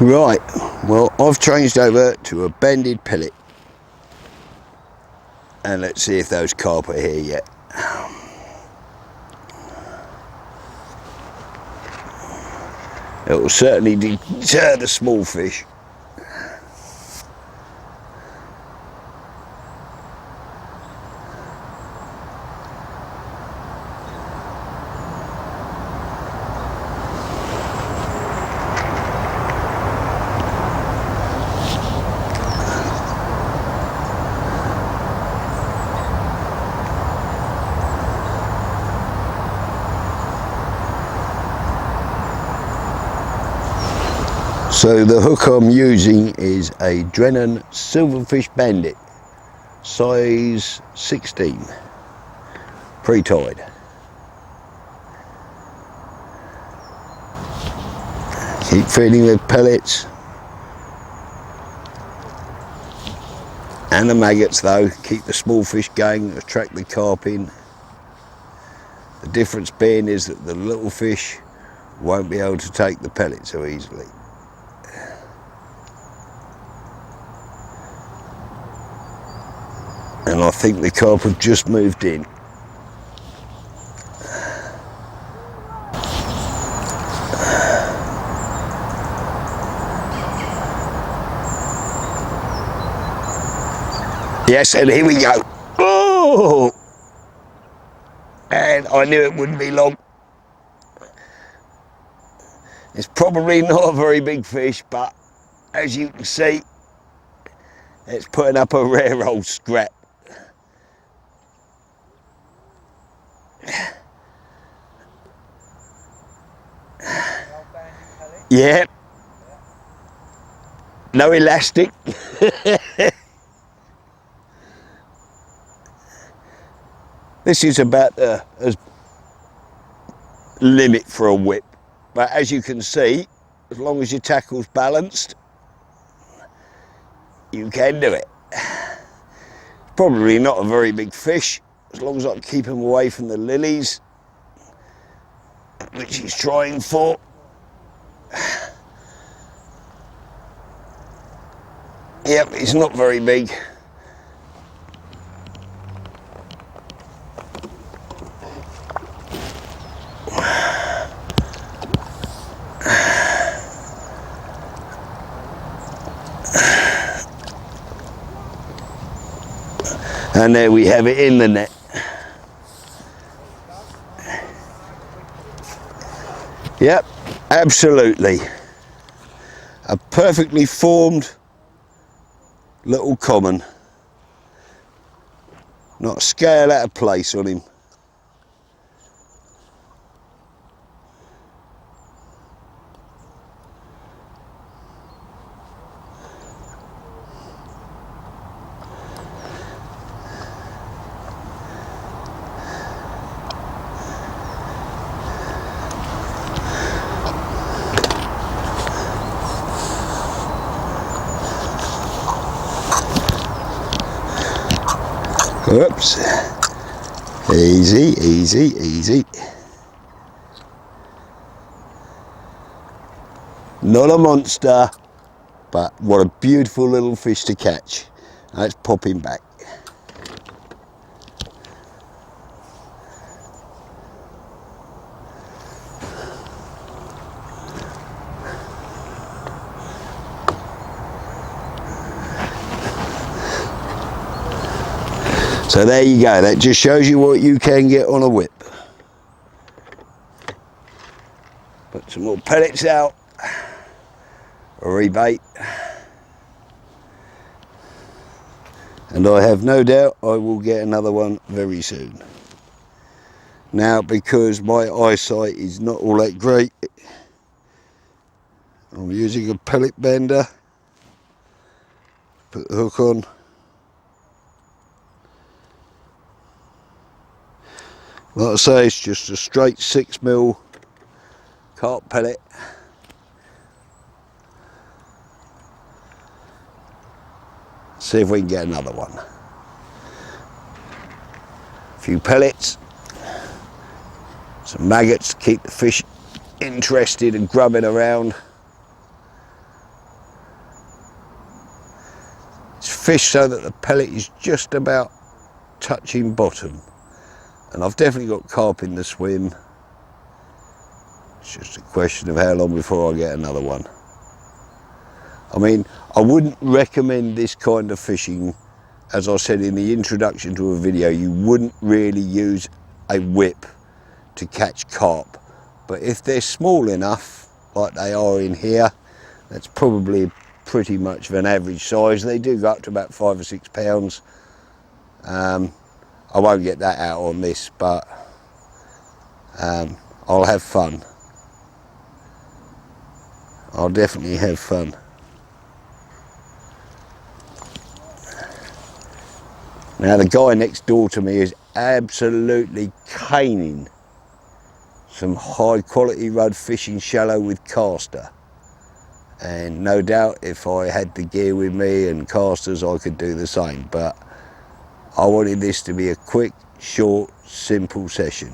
Right, well, I've changed over to a bended pellet, and let's see if those carp are here yet. It will certainly deter the small fish. So the hook I'm using is a Drennan Silverfish Bandit, size 16, pre-tied. Keep feeding with pellets and the maggots though, keep the small fish going, attract the carp in. The difference being is that the little fish won't be able to take the pellet so easily. And I think the carp have just moved in. Yes, and here we go. Oh! And I knew it wouldn't be long. It's probably not a very big fish, but as you can see, it's putting up a rare old scrap. Yeah. No elastic. This is about the limit for a whip. But as you can see, as long as your tackle's balanced, you can do it. Probably not a very big fish, as long as I can keep him away from the lilies, which he's trying for. Yep, he's not very big. And there we have it in the net. Yep, absolutely. A perfectly formed little common. Not a scale out of place on him. Oops. Easy, easy, easy. Not a monster, but what a beautiful little fish to catch. Let's pop him back. So there you go, that just shows you what you can get on a whip. Put some more pellets out, rebait, and I have no doubt I will get another one very soon. Now, because my eyesight is not all that great, I'm using a pellet bender. Put the hook on. Like I say, it's just a straight 6mm carp pellet. See if we can get another one. A few pellets, some maggots to keep the fish interested and grubbing around. fish so that the pellet is just about touching bottom. And I've definitely got carp in the swim. It's just a question of how long before I get another one. I mean, I wouldn't recommend this kind of fishing. As I said in the introduction to a video, you wouldn't really use a whip to catch carp. But if they're small enough, like they are in here, that's probably pretty much of an average size. They do go up to about 5 or 6 pounds. I won't get that out on this, but I'll have fun. I'll definitely have fun. Now the guy next door to me is absolutely caning some high quality rudd fishing shallow with caster. And no doubt if I had the gear with me and casters I could do the same, but I wanted this to be a quick, short, simple session.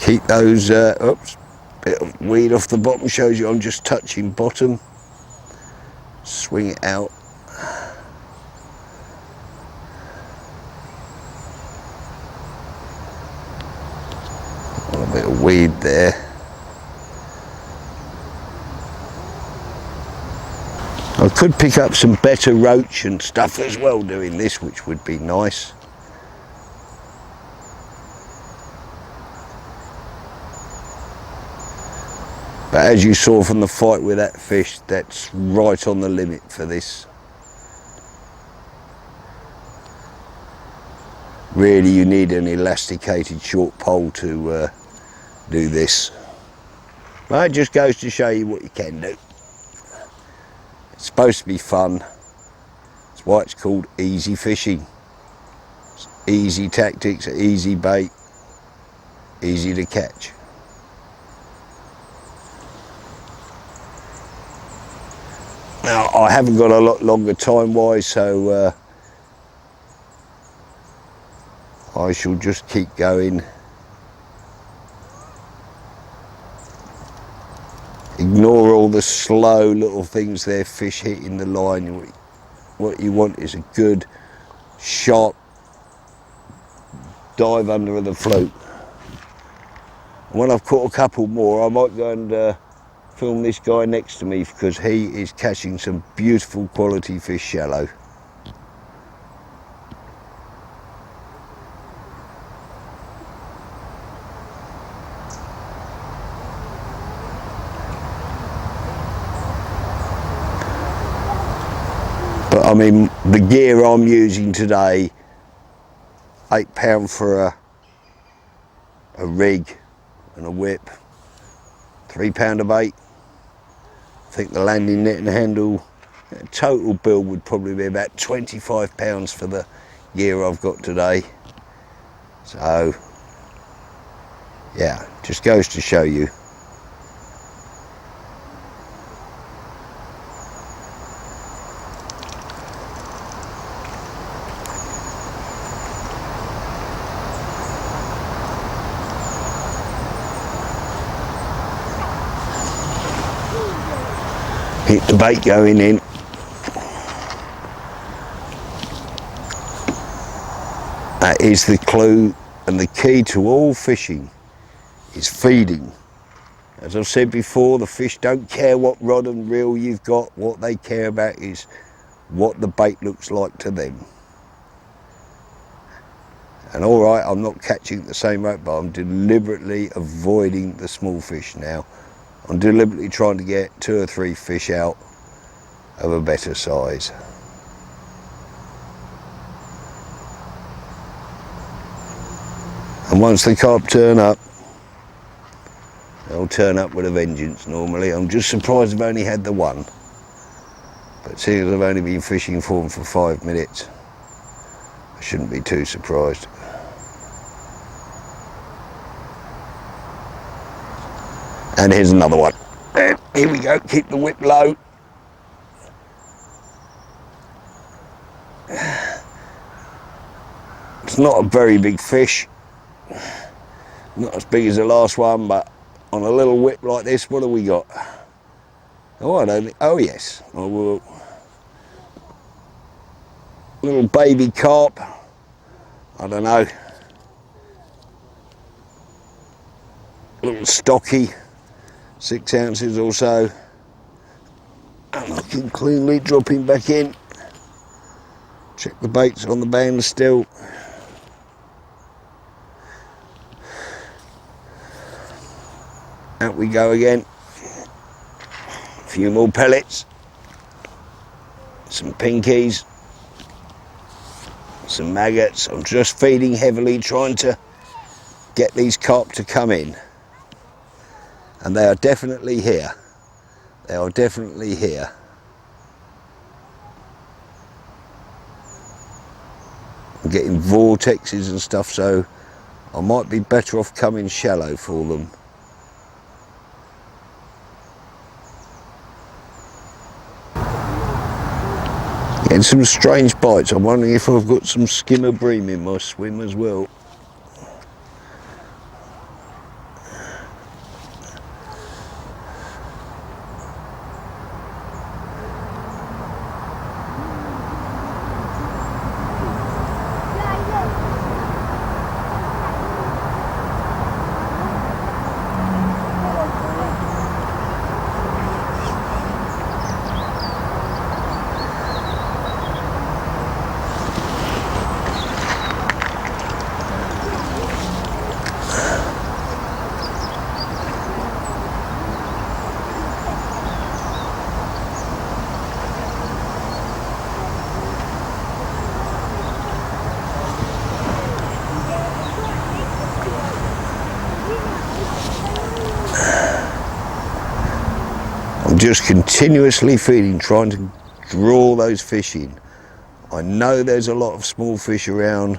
Keep those, oops, bit of weed off the bottom, shows you I'm just touching bottom. Swing it out. A bit of weed there. I could pick up some better roach and stuff as well doing this, which would be nice. But as you saw from the fight with that fish, that's right on the limit for this. Really, you need an elasticated short pole to do this. But it just goes to show you what you can do. It's supposed to be fun. That's why it's called easy fishing. It's easy tactics, easy bait, easy to catch. Now, I haven't got a lot longer time-wise, so I shall just keep going. Ignore all the slow little things there, fish hitting the line. What you want is a good, sharp dive under the float. And when I've caught a couple more, I might go and film this guy next to me, because he is catching some beautiful quality fish shallow. But I mean, the gear I'm using today, £8 for a rig and a whip, £3 a bait. I think the landing net and handle, total bill would probably be about £25 for the gear I've got today. So, yeah, just goes to show you. Hit the bait going in. That is the clue and the key to all fishing, is feeding. As I've said before, the fish don't care what rod and reel you've got. What they care about is what the bait looks like to them. And all right, I'm not catching the same rate, but I'm deliberately avoiding the small fish now. I'm deliberately trying to get 2 or 3 fish out of a better size. And once the carp turn up, they'll turn up with a vengeance normally. I'm just surprised I've only had the one. But seeing as I've only been fishing for them for 5 minutes, I shouldn't be too surprised. And here's another one. Here we go, keep the whip low. It's not a very big fish, Not as big as the last one, but on a little whip like this, what have we got? Oh, I don't think, oh yes, I will. Little baby carp, I don't know, little stocky, 6 ounces or so, and I can cleanly drop him back in. Check the baits on the band still. Out we go again. A few more pellets, some pinkies, some maggots. I'm just feeding heavily, trying to get these carp to come in. And they are definitely here. They are definitely here. I'm getting vortexes and stuff, so I might be better off coming shallow for them. Getting some strange bites. I'm wondering if I've got some skimmer bream in my swim as well. I'm just continuously feeding, trying to draw those fish in. I know there's a lot of small fish around.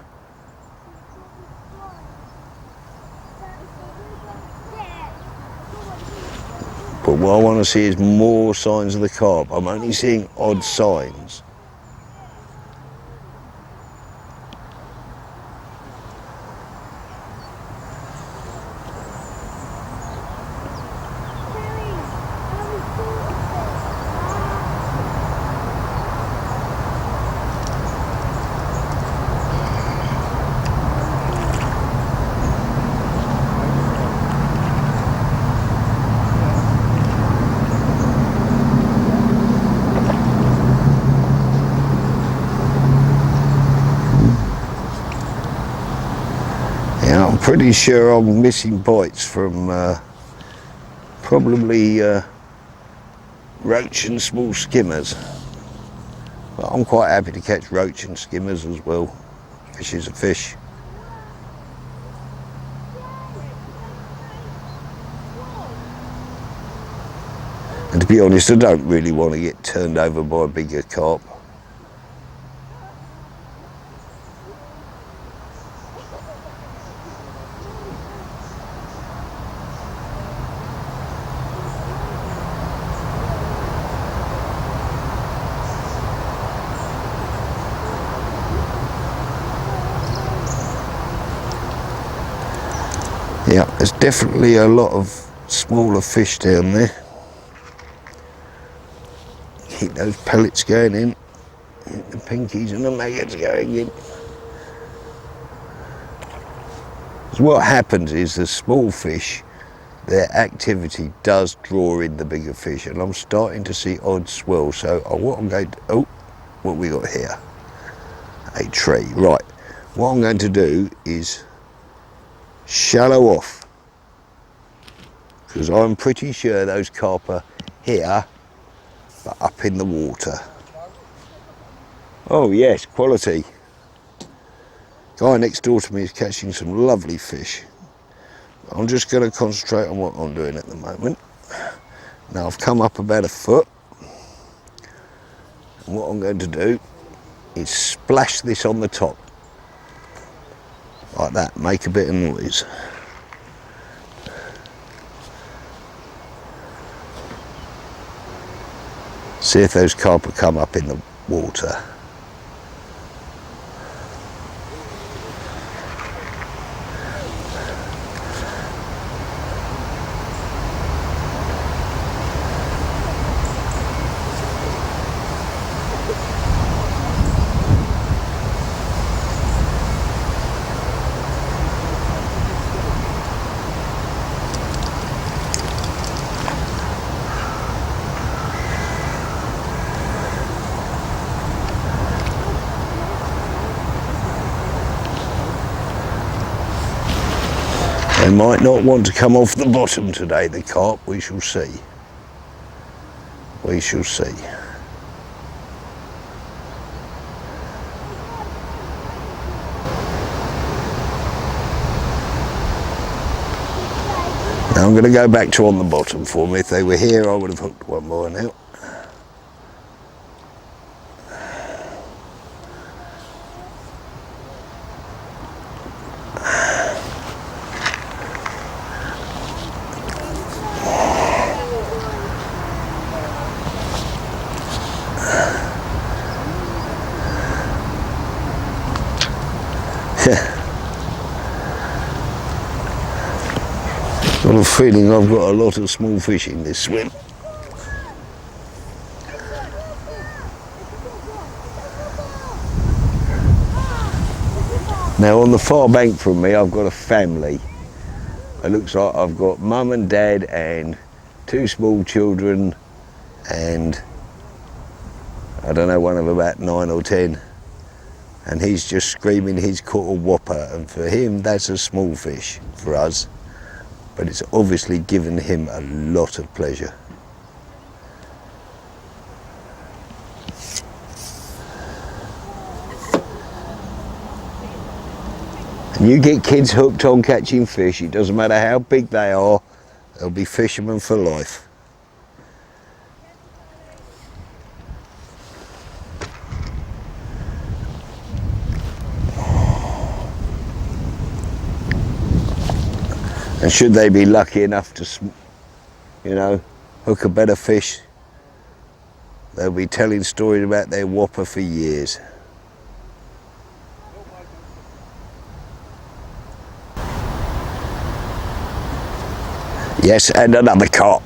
But what I want to see is more signs of the carp. I'm only seeing odd signs. Yeah, I'm pretty sure I'm missing bites from probably roach and small skimmers. But I'm quite happy to catch roach and skimmers as well. Fish is a fish. And to be honest, I don't really want to get turned over by a bigger carp. Yeah, there's definitely a lot of smaller fish down there. Keep those pellets going in, the pinkies and the maggots going in. So what happens is the small fish, their activity does draw in the bigger fish, and I'm starting to see odd swell. So what I'm going to, oh, what we got here? A tree, right. What I'm going to do is shallow off, because I'm pretty sure those carp are here, but up in the water. Oh yes, quality. Guy next door to me is catching some lovely fish. I'm just going to concentrate on what I'm doing at the moment. Now I've come up about a foot, and what I'm going to do is splash this on the top. Like that, make a bit of noise. See if those carp will come up in the water. They might not want to come off the bottom today, the carp. We shall see. We shall see. Now I'm going to go back to on the bottom for me. If they were here, I would have hooked one more now. Got a feeling I've got a lot of small fish in this swim. Now on the far bank from me I've got a family. It looks like I've got mum and dad and 2 small children and I don't know, one of about 9 or 10, and he's just screaming he's caught a whopper, and for him that's a small fish for us, but it's obviously given him a lot of pleasure. And you get kids hooked on catching fish, it doesn't matter how big they are, they'll be fishermen for life. And should they be lucky enough to, you know, hook a better fish, they'll be telling stories about their whopper for years. Yes, and another carp.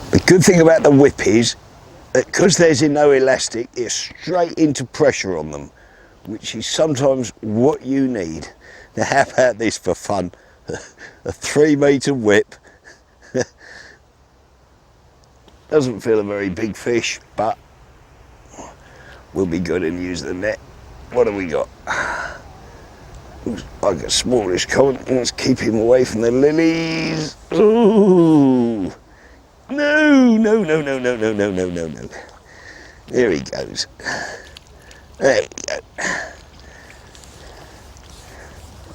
The good thing about the whip is that because there's no elastic, it's straight into pressure on them, which is sometimes what you need. Now how about this for fun? A 3-metre whip. Doesn't feel a very big fish, but we'll be good and use the net. What have we got? Looks like a smallish cod. Let's keep him away from the lilies. Ooh! No, no, no, no, no, no, no, no, no, no. There he goes. There we go.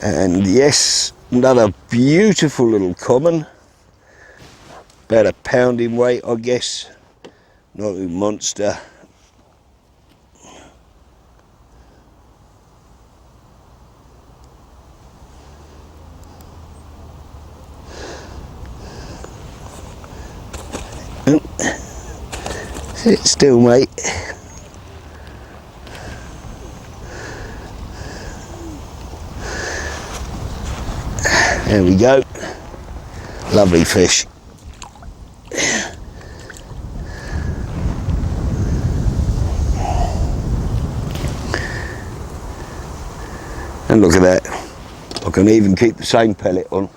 And yes, another beautiful little common. About a pound in weight, I guess. Not a monster. Sit still, mate. There we go. Lovely fish. And look at that. I can even keep the same pellet on.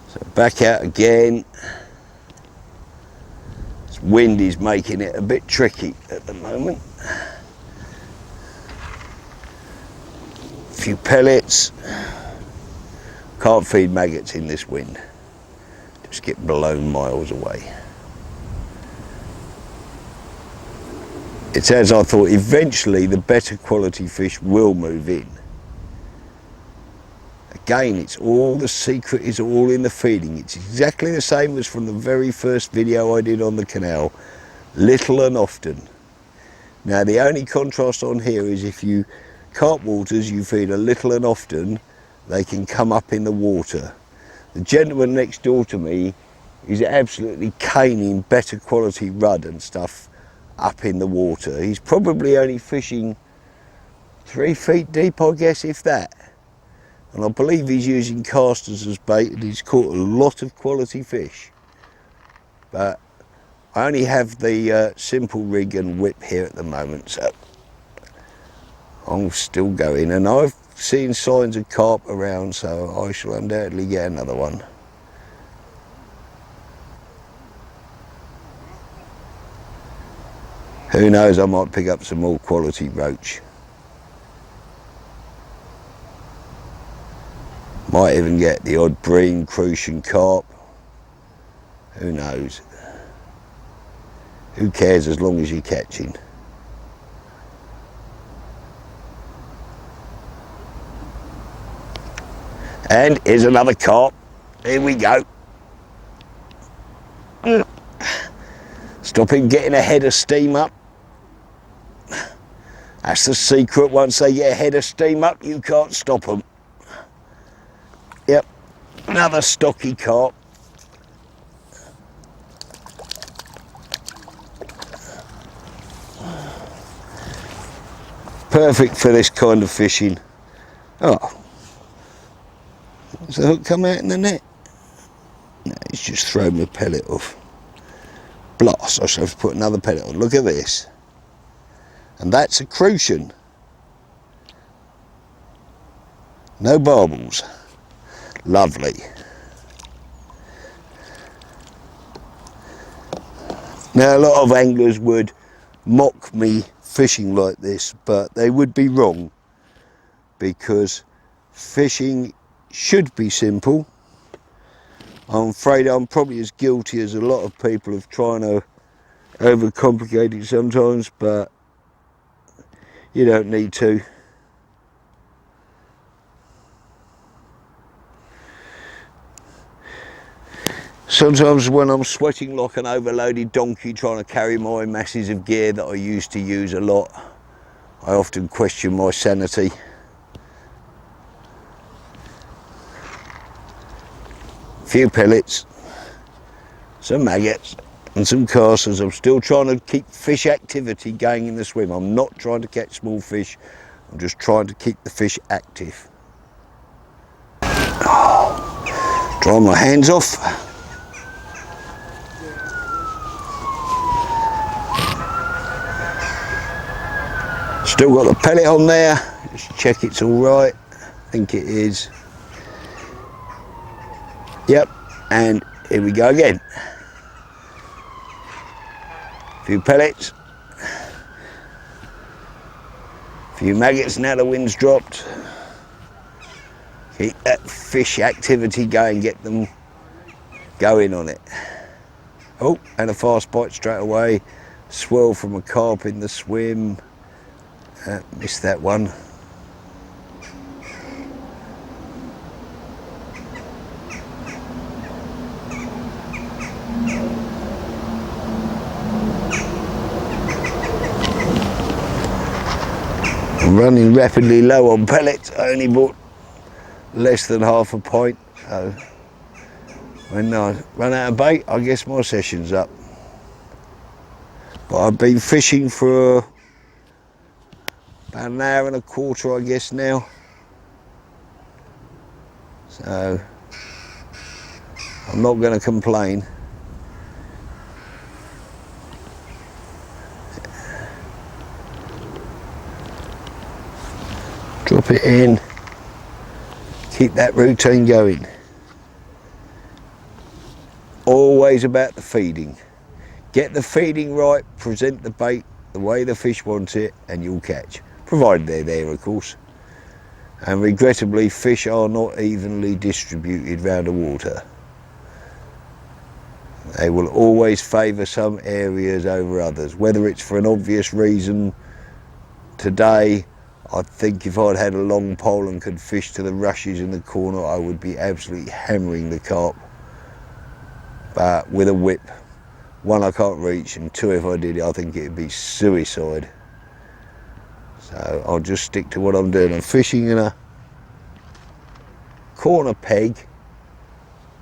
So back out again. This wind is making it a bit tricky at the moment. A few pellets. Can't feed maggots in this wind. Just get blown miles away. It's as I thought, eventually the better quality fish will move in. Again, it's all, the secret is all in the feeding. It's exactly the same as from the very first video I did on the canal, little and often. Now the only contrast on here is if you carp waters, you feed a little and often, they can come up in the water. The gentleman next door to me is absolutely caning better quality rudd and stuff up in the water. He's probably only fishing 3 feet deep, I guess, if that. And I believe he's using casters as bait, and he's caught a lot of quality fish. But I only have the simple rig and whip here at the moment, so I'm still going. And I've seen signs of carp around, so I shall undoubtedly get another one. Who knows, I might pick up some more quality roach. Might even get the odd bream, crucian carp. Who knows? Who cares as long as you're catching? And here's another carp. Here we go. Stop him getting a head of steam up. That's the secret. Once they get a head of steam up, you can't stop them. Yep, another stocky carp. Perfect for this kind of fishing. Oh, does the hook come out in the net? No, he's just thrown the pellet off. Blast, I shall have to put another pellet on. Look at this. And that's a crucian. No barbels. Lovely. Now a lot of anglers would mock me fishing like this, but they would be wrong, because fishing should be simple. I'm afraid I'm probably as guilty as a lot of people of trying to overcomplicate it sometimes, but you don't need to. Sometimes when I'm sweating like an overloaded donkey trying to carry my masses of gear that I used to use a lot, I often question my sanity. A few pellets, some maggots and some casters. I'm still trying to keep fish activity going in the swim. I'm not trying to catch small fish, I'm just trying to keep the fish active. Oh, dry my hands off. Still got the pellet on there, just check it's all right. I think it is. Yep, and here we go again. A few pellets, a few maggots now the wind's dropped. Keep that fish activity going, get them going on it. Oh, and a fast bite straight away. Swirl from a carp in the swim. Missed that one. I'm running rapidly low on pellets. I only bought less than half a pint. So when I run out of bait, I guess my session's up. But I've been fishing for about an hour and a quarter, I guess now. So I'm not going to complain. Drop it in, keep that routine going. Always about the feeding. Get the feeding right, present the bait the way the fish wants it, and you'll catch. Provided they're there, of course. And regrettably, fish are not evenly distributed around the water. They will always favour some areas over others, whether it's for an obvious reason. Today, I think if I'd had a long pole and could fish to the rushes in the corner, I would be absolutely hammering the carp. But with a whip, one, I can't reach, and two, if I did it, I think it'd be suicide. So I'll just stick to what I'm doing. I'm fishing in a corner peg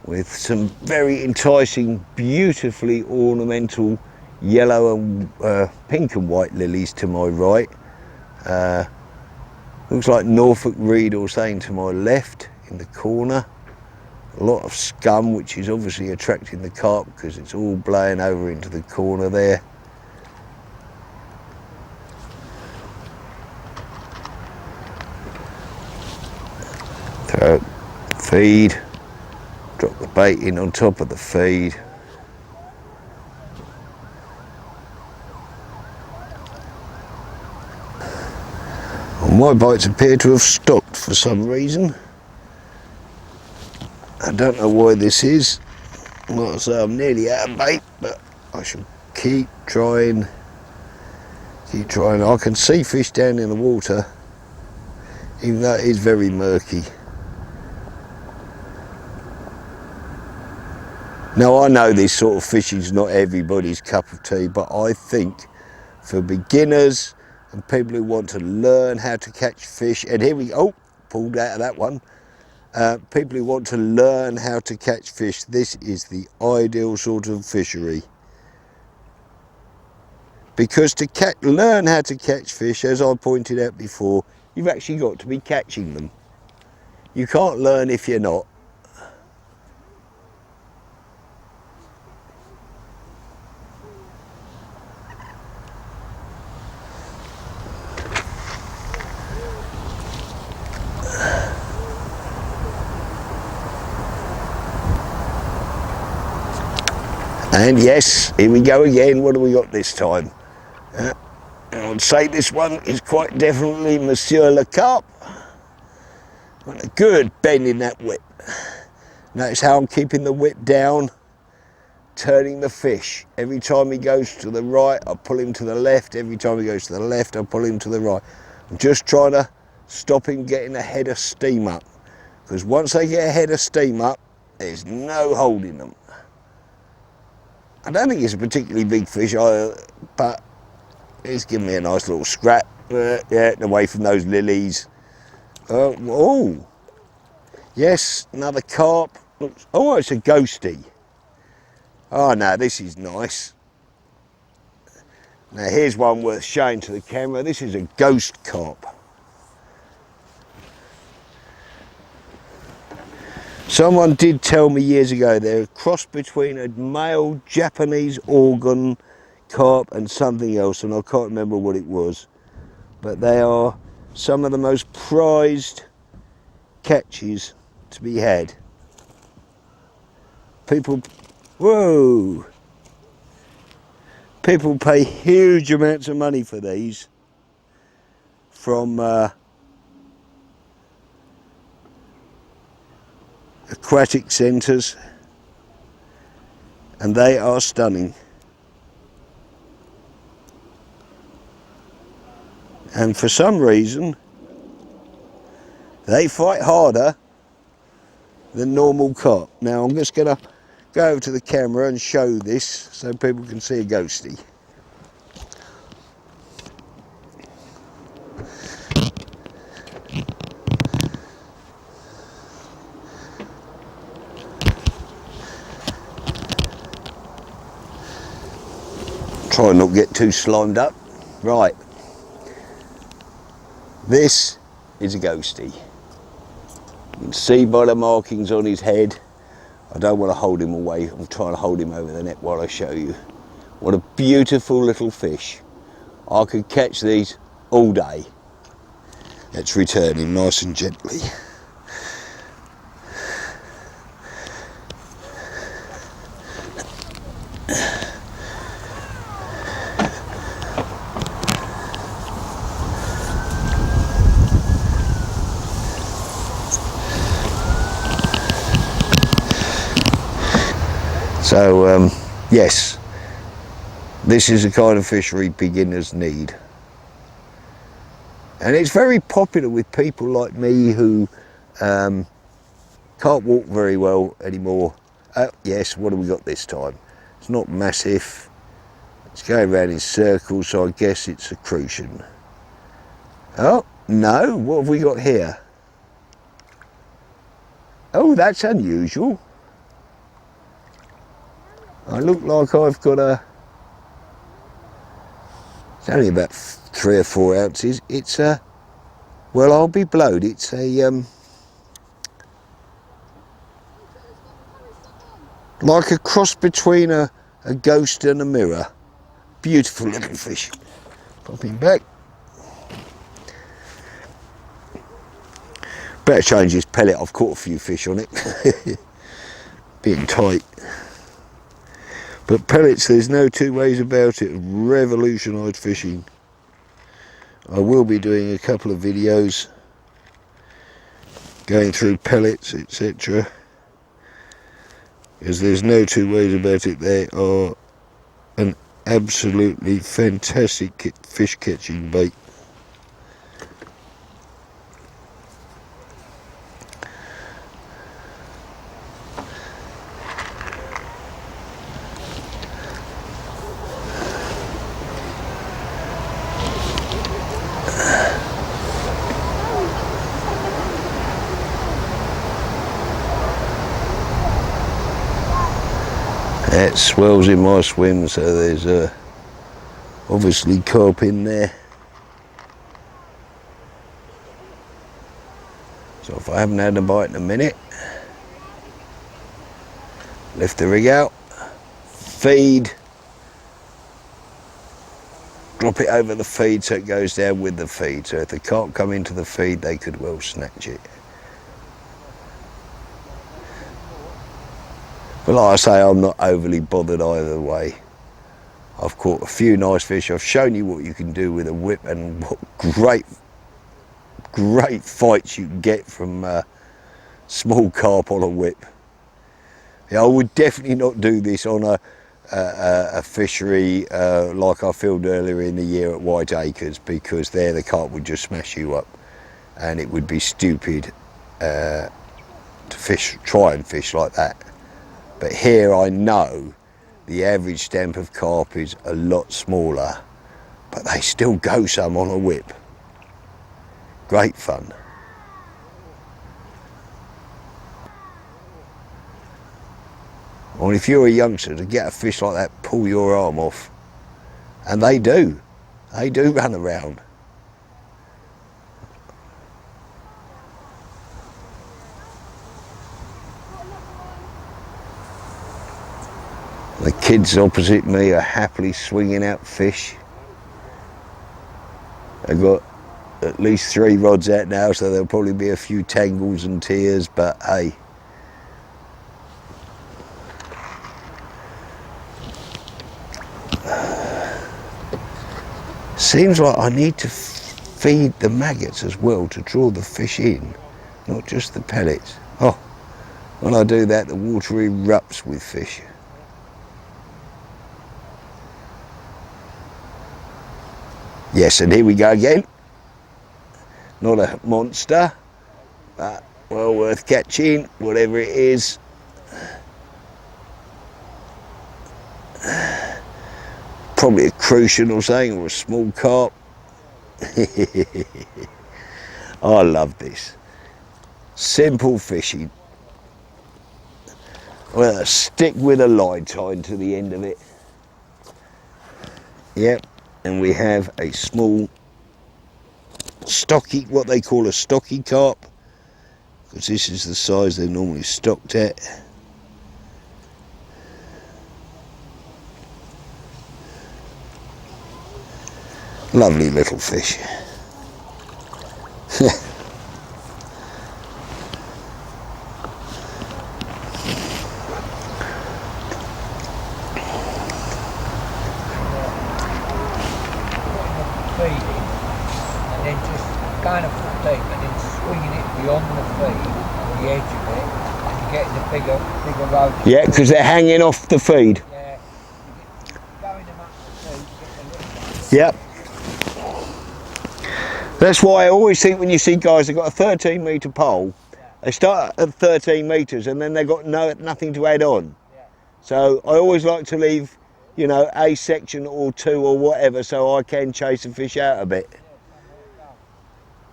with some very enticing, beautifully ornamental yellow and pink and white lilies to my right. Looks like Norfolk Reed or something to my left in the corner. A lot of scum, which is obviously attracting the carp because it's all blowing over into the corner there. So, feed, drop the bait in on top of the feed. My bites appear to have stopped for some reason. I don't know why this is. Like I say, I'm nearly out of bait, but I shall keep trying. I can see fish down in the water, even though it is very murky. Now I know this sort of fishing's not everybody's cup of tea, but I think for beginners and people who want to learn how to catch fish, and here we go, pulled out of that one. People who want to learn how to catch fish, this is the ideal sort of fishery. Because to learn how to catch fish, as I pointed out before, you've actually got to be catching them. You can't learn if you're not. And yes, here we go again. What do we got this time? I would say this one is quite definitely Monsieur Le Carp. Got a good bend in that whip. Notice how I'm keeping the whip down, turning the fish. Every time he goes to the right, I pull him to the left. Every time he goes to the left, I pull him to the right. I'm just trying to stop him getting a head of steam up. Because once they get a head of steam up, there's no holding them. I don't think it's a particularly big fish, but it's giving me a nice little scrap. Yeah, away from those lilies. Oh, yes, another carp. Oh, it's a ghosty. Oh no, this is nice. Now here's one worth showing to the camera. This is a ghost carp. Someone did tell me years ago they're a cross between a male Japanese organ carp and something else, and I can't remember what it was. But they are some of the most prized catches to be had. People pay huge amounts of money for these from aquatic centres, and they are stunning. And for some reason they fight harder than normal carp. Now I'm just going to go over to the camera and show this so people can see a ghosty. Try not to get too slimed up. Right, this is a ghosty. You can see by the markings on his head. I don't want to hold him away. I'm trying to hold him over the net while I show you. What a beautiful little fish. I could catch these all day. Let's return him nice and gently. So yes, this is the kind of fishery beginners need, and it's very popular with people like me who can't walk very well anymore. Yes, what have we got this time? It's not massive, it's going around in circles, so I guess it's a crucian. Oh no, what have we got here? Oh, that's unusual. I look like I've got it's only about 3 or 4 ounces. It's a, well, I'll be blowed. It's a, like a cross between a ghost and a mirror. Beautiful little fish. Pop him back. Better change his pellet. I've caught a few fish on it. Being tight. But pellets, there's no two ways about it, revolutionised fishing. I will be doing a couple of videos going through pellets, etc. Because there's no two ways about it, they are an absolutely fantastic fish catching bait. That swells in my swim, so there's obviously carp in there. So if I haven't had a bite in a minute, lift the rig out, feed, drop it over the feed so it goes down with the feed. So if the carp come into the feed, they could well snatch it. But like I say, I'm not overly bothered either way. I've caught a few nice fish. I've shown you what you can do with a whip and what great fights you can get from small carp on a whip. Yeah, I would definitely not do this on a fishery like I filmed earlier in the year at White Acres, because there the carp would just smash you up, and it would be stupid to try and fish like that. But here I know the average stamp of carp is a lot smaller, but they still go some on a whip. Great fun. Well, if you're a youngster, to get a fish like that, pull your arm off. And they do run around. The kids opposite me are happily swinging out fish. They've got at least 3 rods out now, so there'll probably be a few tangles and tears, but hey. Seems like I need to feed the maggots as well to draw the fish in, not just the pellets. Oh, when I do that, the water erupts with fish. Yes, and here we go again. Not a monster, but well worth catching, whatever it is. Probably a crucian or something, or a small carp. I love this. Simple fishing. Well, stick with a line tied to the end of it. Yep, and we have a small stocky, what they call a stocky carp, because this is the size they're normally stocked at. Lovely little fish. And then just kind of deep and then swinging it beyond the feed, the edge of it, and you're getting the bigger roaches. Yeah, because they're hanging off the feed. Yeah, going them up the feed, get the little. Yep. That's why I always think when you see guys that got a 13 metre pole, they start at 13 metres and then they've got nothing to add on. Yeah. So I always like to leave, you know, a section or 2 or whatever, so I can chase the fish out a bit.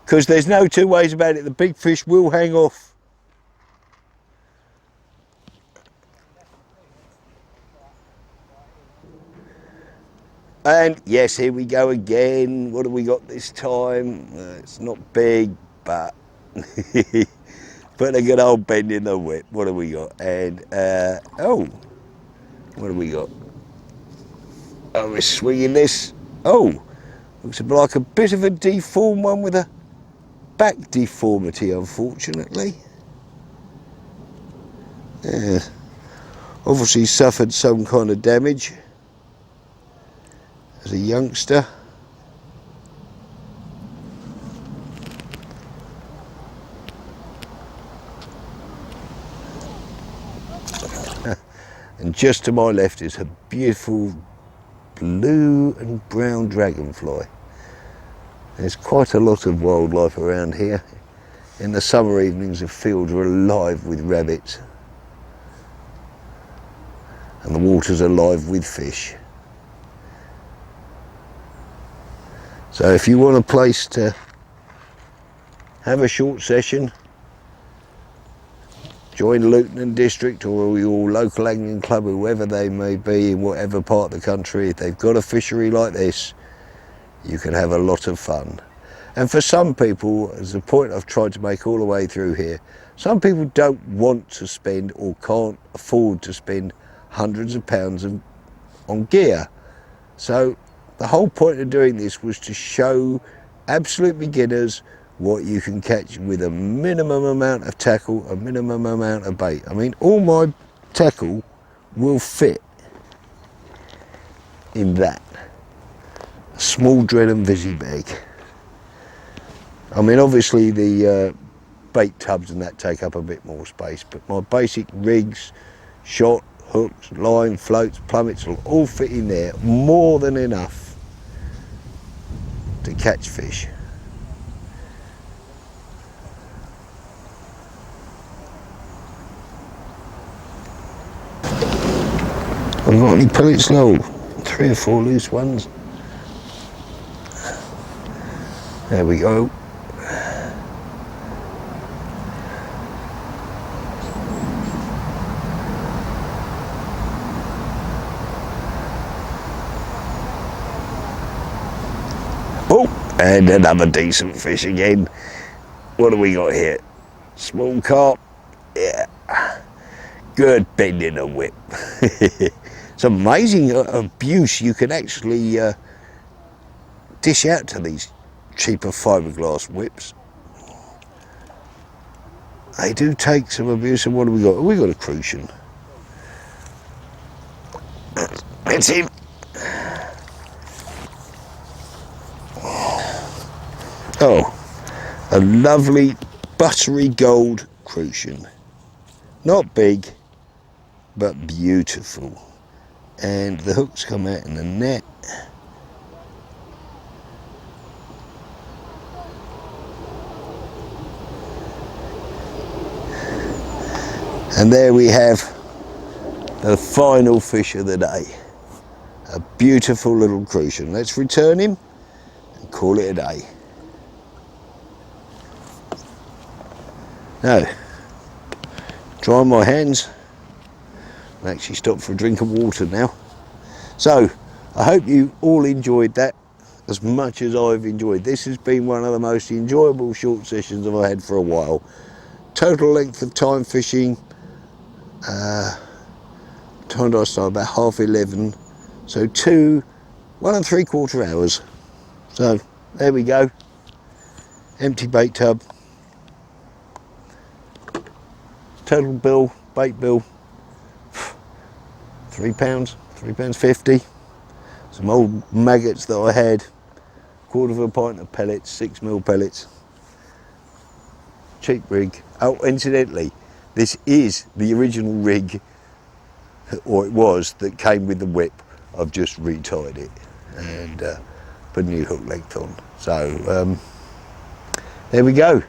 Because there's no 2 ways about it, the big fish will hang off. And yes, here we go again. What have we got this time? It's not big, but but a good old bend in the whip. What have we got? And oh, what have we got? Oh, we're swinging this. Oh, looks like a bit of a deformed one with a back deformity, unfortunately. Yeah, obviously suffered some kind of damage as a youngster. And just to my left is a beautiful blue and brown dragonfly. There's quite a lot of wildlife around here. In the summer evenings, the fields are alive with rabbits and the water's alive with fish. So if you want a place to have a short session, join Luton District or your local angling club, whoever they may be in whatever part of the country, if they've got a fishery like this, you can have a lot of fun. And for some people, as a point I've tried to make all the way through here, some people don't want to spend or can't afford to spend hundreds of pounds on gear. So the whole point of doing this was to show absolute beginners what you can catch with a minimum amount of tackle, a minimum amount of bait. I mean, all my tackle will fit in that. A small dread and visi bag. I mean, obviously the bait tubs and that take up a bit more space, but my basic rigs, shot, hooks, line, floats, plummets will all fit in there, more than enough to catch fish. I've got any pellets? No, 3 or 4 loose ones. There we go. Oh, and another decent fish again. What do we got here? Small carp. Yeah. Good bending a whip. It's amazing abuse you can actually dish out to these cheaper fiberglass whips. They do take some abuse. And what have we got? We got a crucian. That's him. Oh, a lovely buttery gold crucian. Not big, but beautiful. And the hooks come out in the net. And there we have the final fish of the day. A beautiful little crucian. Let's return him and call it a day. Now, dry my hands. I'll actually stop for a drink of water now. So, I hope you all enjoyed that as much as I've enjoyed. This has been one of the most enjoyable short sessions I've had for a while. Total length of time fishing, time I started about 11:30, so 1 3/4 hours. So there we go, empty bait tub, total bill, bait bill, £3, £3.50, some old maggots that I had, 1/4 pint of pellets, 6mm pellets, cheap rig. Oh, incidentally, this is the original rig, or it was, that came with the whip. I've just retied it and put a new hook length on. So there we go.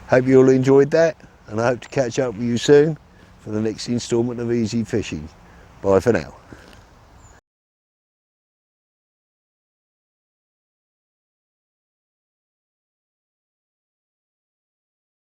Hope you all enjoyed that, and I hope to catch up with you soon for the next instalment of Easy Fishing. Bye for now.